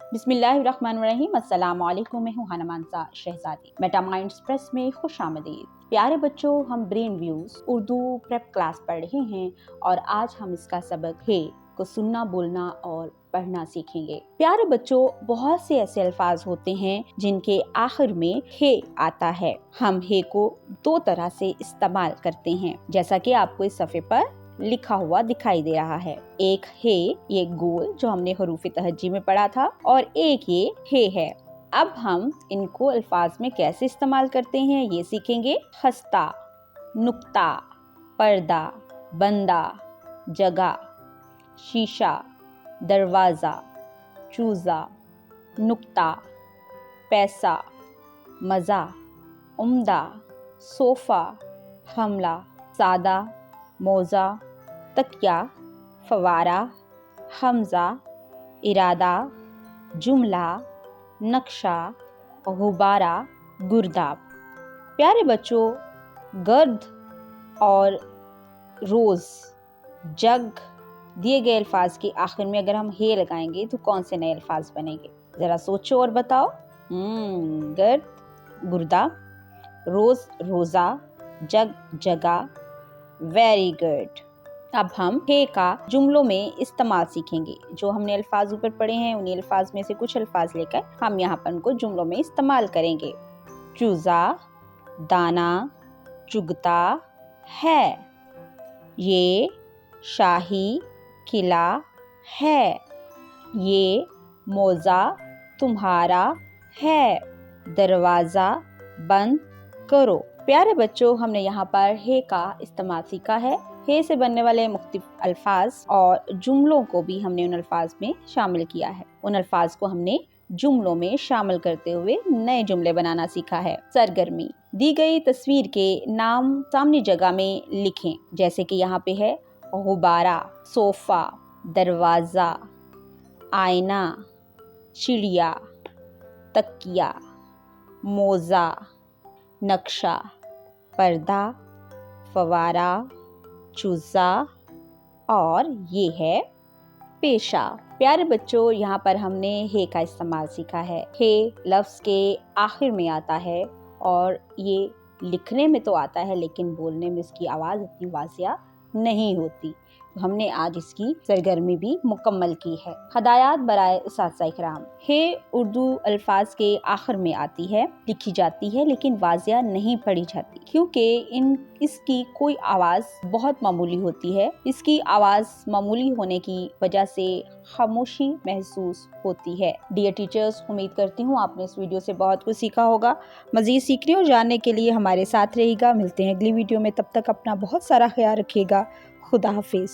बिस्मिल्लाहिर्रहमानिर्रहीम। अस्सलाम वालेकुम। मैं हूँ हाना मानसा शहजादी। मेटा माइंड एक्सप्रेस में खुश आमदीद। प्यारे बच्चों, हम brain views Urdu prep class पढ़ रहे हैं और आज हम इसका सबक हे को सुनना, बोलना और पढ़ना सीखेंगे। प्यारे बच्चों, बहुत से ऐसे अल्फाज होते हैं जिनके आखिर में हे आता है। हम हे को दो तरह से इस्तेमाल करते हैं, जैसा कि आपको इस सफ़े पर लिखा हुआ दिखाई दे रहा है। एक हे, ये गोल जो हमने हरूफ तहज्जी में पढ़ा था, और एक ये हे है। अब हम इनको अल्फाज में कैसे इस्तेमाल करते हैं ये सीखेंगे। खस्ता, नुक्ता, पर्दा, बंदा, जगह, शीशा, दरवाजा, चूजा, नुक्ता, पैसा, मज़ा, उम्दा, सोफा, हमला, सादा, मौजा, तकिया, फवारा, हमजा, इरादा, जुमला, नक्शा, गुब्बारा, गुर्दाब। प्यारे बच्चों, गर्द और रोज़, जग दिए गए अल्फाज के आखिर में अगर हम हे लगाएंगे तो कौन से नए अल्फाज बनेंगे? ज़रा सोचो और बताओ। गर्द, गुर्दाब, रोज़, रोज़ा, जग, जगह। Very good. अब हम हे का जुमलों में इस्तेमाल सीखेंगे। जो हमने अल्फाज ऊपर पढ़े हैं उन्हीं अल्फाज में से कुछ अल्फाज लेकर हम यहाँ पर उनको जुमलों में इस्तेमाल करेंगे। चूजा, दाना, चुगता है। ये शाही किला है। ये मौजा तुम्हारा है। दरवाजा बंद करो। प्यारे बच्चों, हमने यहाँ पर हे का इस्तेमाल सीखा है। हे से बनने वाले मुख्तलिफ अल्फाज और जुमलों को भी हमने उन अल्फाज में शामिल किया है। उन अल्फाज को हमने जुमलों में शामिल करते हुए नए जुमले बनाना सीखा है। सरगर्मी, दी गई तस्वीर के नाम सामने जगह में लिखें। जैसे कि यहाँ पे है गुब्बारा, सोफा, दरवाजा, आईना, चिड़िया, तकिया, मौजा, नक्शा, पर्दा, फवारा, चूजा और ये है पेशा। प्यारे बच्चों, यहाँ पर हमने हे का इस्तेमाल सीखा है। हे लफ्ज़ के आखिर में आता है और ये लिखने में तो आता है लेकिन बोलने में इसकी आवाज़ इतनी वाज़िया नहीं होती। तो हमने आज इसकी सरगर्मी भी मुकम्मल की है। हदायत बराए उस्ताद इकराम। हे उर्दू अल्फाज के आखिर में आती है, लिखी जाती है लेकिन वाज़िया नहीं पढ़ी जाती, क्योंकि इसकी कोई आवाज़ बहुत मामूली होती है। इसकी आवाज़ मामूली होने की वजह से खामोशी महसूस होती है। डियर टीचर्स, उम्मीद करती हूँ आपने इस वीडियो से बहुत कुछ सीखा होगा। मज़ीद सीखने और जानने के लिए हमारे साथ रहिएगा। मिलते हैं अगली वीडियो में, तब तक अपना बहुत सारा ख्याल रखिएगा। खुदा हाफिज़।